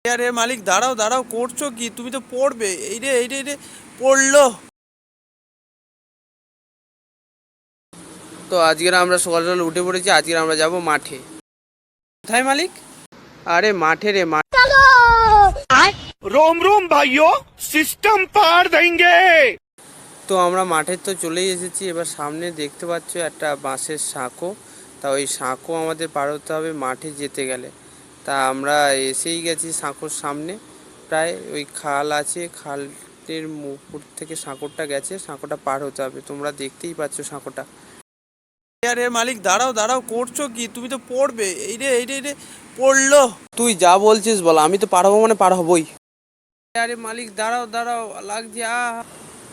আরে মালিক, দাঁড়াও দাঁড়াও, করছো কি? তুমি তো পড়বে। এই রে পড়লো। তো আজকের আমরা সকাল সকাল উঠে পড়েছি, আজকে আমরা যাব মাঠে। কোথায় মালিক? আরে মাঠে রে, মাঠ। रोम रोम भाइयों सिस्टम पार देंगे। তো আমরা মাঠে তো চলেই এসেছি। এবার সামনে দেখতে পাচ্ছ একটা বাঁশের সাঁকো। তা ওই সাঁকো আমাদের পার হতে হবে মাঠে যেতে গেলে। তা আমরা এসেই গেছি সাঁকোর সামনে। প্রায় ওই খাল আছে, খালের উপর থেকে সাঁকোটা গেছে, সাঁকোটা পার হতে হবে। তোমরা দেখতেই পাচ্ছ সাঁকোটা। আরে মালিক, দাঁড়াও দাঁড়াও, করছো কি? তুমি তো পড়বে। এই রে পড়লো। তুই যা বলছিস বল, আমি তো পার হবো মানে পার হবই। আরে মালিক, দাঁড়াও দাঁড়াও, লাগছে।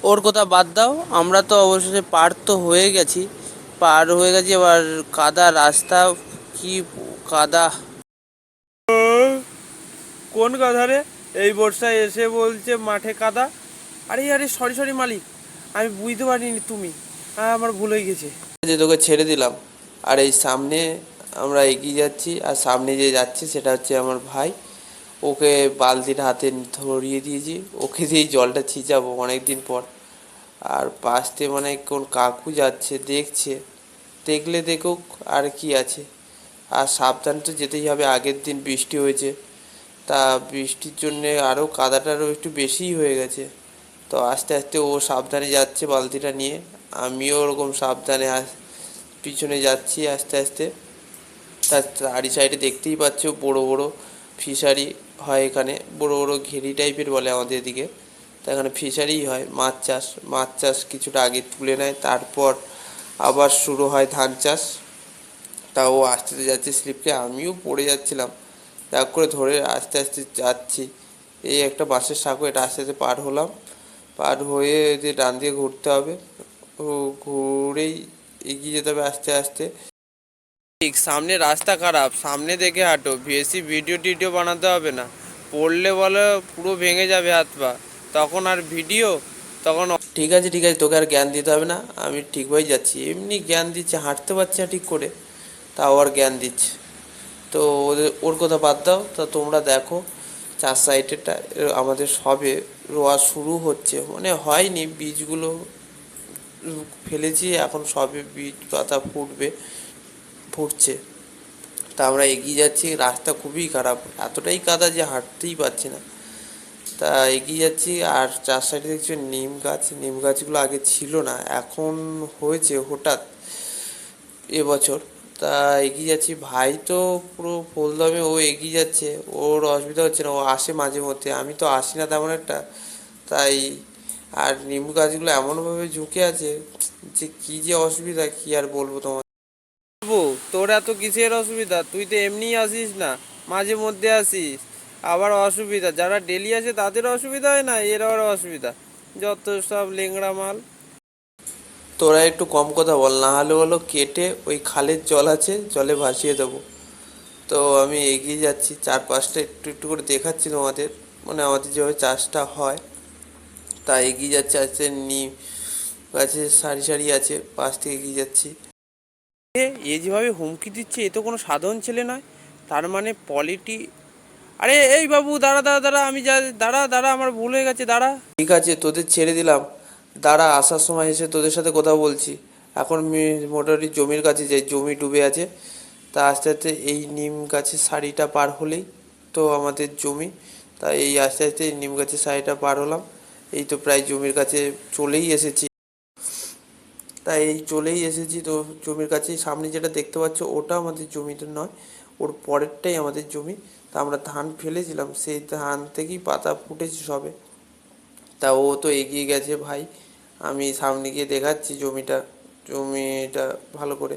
ওর কথা বাদ দাও, আমরা তো অবশেষে পার তো হয়ে গেছি। পার হয়ে গেছি, এবার কাদা রাস্তা। কি কাদা! কোন কাদা রে? এই বর্ষায় এসে বলছে মাঠে কাদা। আরে আরে, সরি সরি মালিক, আমি বুঝতে পারিনি তুমি। আমার ভুল হয়ে গেছে। যে তোকে ছেড়ে দিলাম। আর এই সামনে আমরা এগিয়ে যাচ্ছি, আর সামনে যে যাচ্ছে সেটা হচ্ছে আমার ভাই। ওকে বালতির হাতে ধরিয়ে দিয়েছি, ওকে দিয়েই জলটা ছিঁচাবো অনেক দিন পর। আর পাশ দিয়ে মানে কোন কাকু যাচ্ছে, দেখছে। দেখলে দেখুক, আর কি আছে। আর সাবধান তো যেতেই হবে, আগের দিন বৃষ্টি হয়েছে। তা বৃষ্টির জন্যে আরও কাদাটারও একটু বেশিই হয়ে গেছে। তো আস্তে আস্তে ও সাবধানে যাচ্ছে বালতিটা নিয়ে। আমিও ওরকম সাবধানে পিছনে যাচ্ছি আস্তে আস্তে। তার চারি সাইডে দেখতেই পাচ্ছ বড় বড় ফিশারি হয় এখানে, বড় বড় ঘেরি টাইপের বলে আমাদের দিকে। তা এখানে ফিশারিই হয়, মাছ চাষ কিছুটা আগে তুলে নেয়, তারপর আবার শুরু হয় ধান চাষ। তা ও আস্তে আস্তে যাচ্ছে স্লিপকে, আমিও পড়ে যাচ্ছিলাম। ব্যাগ করে ধরে আস্তে আস্তে যাচ্ছি। এই একটা বাঁশের সাঁকো, এটা আস্তে আস্তে পার হলাম। পার হয়ে যে ডান দিকে ঘুরতে হবে, ও ঘুরেই এগিয়ে যেতে হবে আস্তে আস্তে। ঠিক সামনে রাস্তা খারাপ, সামনে দেখে হাঁটো, বেশি ভিডিও টিডিও বানাতে হবে না। পড়লে বলে পুরো ভেঙে যাবে হাত পা, তখন আর ভিডিও তখন। ঠিক আছে ঠিক আছে, তোকে আর জ্ঞান দিতে হবে না, আমি ঠিকভাবে যাচ্ছি। এমনি জ্ঞান দিচ্ছে, হাঁটতে পারছি না ঠিক করে, তাও আর জ্ঞান দিচ্ছে। তো ওর কথা বাদ দাও। তা তোমরা দেখো, চার সাইডেরটা আমাদের সবে রোয়া শুরু হচ্ছে, মানে হয়নি, বীজগুলো ফেলেছি, এখন সবে বীজ পাতা ফুটছে। তা আমরা এগিয়ে যাচ্ছি, রাস্তা খুবই খারাপ, এতটাই কাদা যে হাঁটতেই পারছি না। তা এগিয়ে যাচ্ছি, আর চার সাইডে দেখছি নিম গাছগুলো আগে ছিল না, এখন হয়েছে হঠাৎ এবছর। তা এগিয়ে যাচ্ছি, ভাই তো পুরো ফুলদমে ও এগিয়ে যাচ্ছে, ওর অসুবিধা হচ্ছে না, ও আসে মাঝে মধ্যে, আমি তো আসি না তেমন একটা। তাই আর নিম গাছগুলো এমনভাবে ঝুঁকে আছে যে কি যে অসুবিধা, কি আর বলবো তোমার। বলবো তোর এত কিসের অসুবিধা? তুই তো এমনিই আসিস না, মাঝে মধ্যে আসিস। আবার অসুবিধা, যারা ডেলি আসে তাদের অসুবিধা হয় না, এর আবার অসুবিধা। যত সব লেংড়া মাল। তোরা একটু কম কথা বল, না হলে বলো কেটে ওই খালের জল আছে, জলে ভাসিয়ে দেবো। তো আমি এগিয়ে যাচ্ছি, চারপাশটা একটু একটু করে দেখাচ্ছি তোমাদের, মানে আমাদের যেভাবে চাষটা হয়। তা এগিয়ে যাচ্ছে, আস্তে নিম গাছের সারি সারি আছে, পাশ থেকে এগিয়ে যাচ্ছি। এ যেভাবে হুমকি দিচ্ছে, এ তো কোনো সাধারণ ছেলে নয়। তার মানে আরে এই বাবু, দাঁড়া দাঁড়া দাঁড়া, আমি দাঁড়া দাঁড়া, আমার ভুল হয়ে গেছে, দাঁড়া। ঠিক আছে, তোদের ছেড়ে দিলাম, দাঁড়া, আসার সময় এসে তোদের সাথে কথা বলছি। এখন মোটামুটি জমির কাছে যাই, জমি ডুবে আছে। তা আস্তে আস্তে এই নিম গাছের সারিটা পার হলেই তো আমাদের জমি। তা এই আস্তে আস্তে নিম গাছের সারিটা পার হলাম, এই তো প্রায় জমির কাছে চলেই এসেছি। তাই এই চলেই এসেছি, তো জমির কাছে সামনে যেটা দেখতে পাচ্ছ ওটা আমাদের জমিটা নয়, ওর পরেরটাই আমাদের জমি। তা আমরা ধান ফেলেছিলাম, সেই ধান থেকেই পাতা ফুটেছে সবে। তা ও তো এগিয়ে গেছে ভাই, আমি সামনে গিয়ে দেখাচ্ছি জমিটা ভালো করে।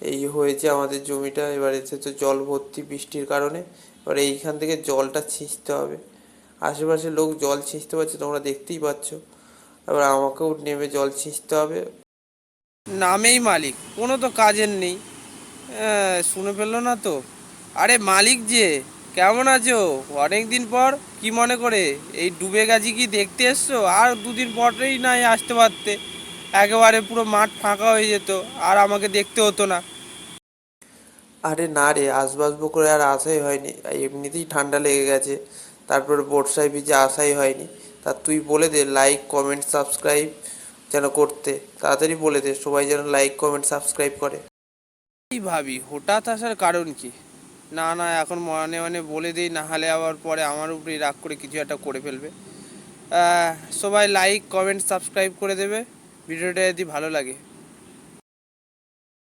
এই হয়েছে আমাদের জমিটা, এবার এসে তো জল ভর্তি বৃষ্টির কারণে। এবার এইখান থেকে জলটা ছিঁচতে হবে, আশেপাশে লোক জল ছিঁচতে পারছে, তোমরা দেখতেই পাচ্ছ। এবার আমাকেও নেমে জল ছিঁচতে হবে। নামেই মালিক, কোনো তো কাজের নেই। শুনে ফেললো না তো। আরে মালিক যে, কেমন আছো? অনেক দিন পর, কি মনে করে এই ডুবে গেছি কি দেখতে এসছো? আর দুদিন পরেই নাই আসতে পারতে, একেবারে পুরো মাঠ ফাঁকা হয়ে যেত, আর আমাকে দেখতে হতো না। আরে না রে, আসবো করে আর আসাই হয়নি, এমনিতেই ঠান্ডা লেগে গেছে, তারপরে বর্ষায় ভিজে আসাই হয়নি। তা তুই বলে দে লাইক কমেন্ট সাবস্ক্রাইব যেন করতে, তাড়াতাড়ি বলে দে সবাই যেন লাইক কমেন্ট সাবস্ক্রাইব করে। এই ভাবি হঠাৎ আসার কারণ কি? না না, এখন মনে মনে বলে দিই, না হলে আবার পরে আমার উপরেই রাগ করে কিছু একটা করে ফেলবে। সবাই লাইক কমেন্ট সাবস্ক্রাইব করে দেবে ভিডিওটা যদি ভালো লাগে।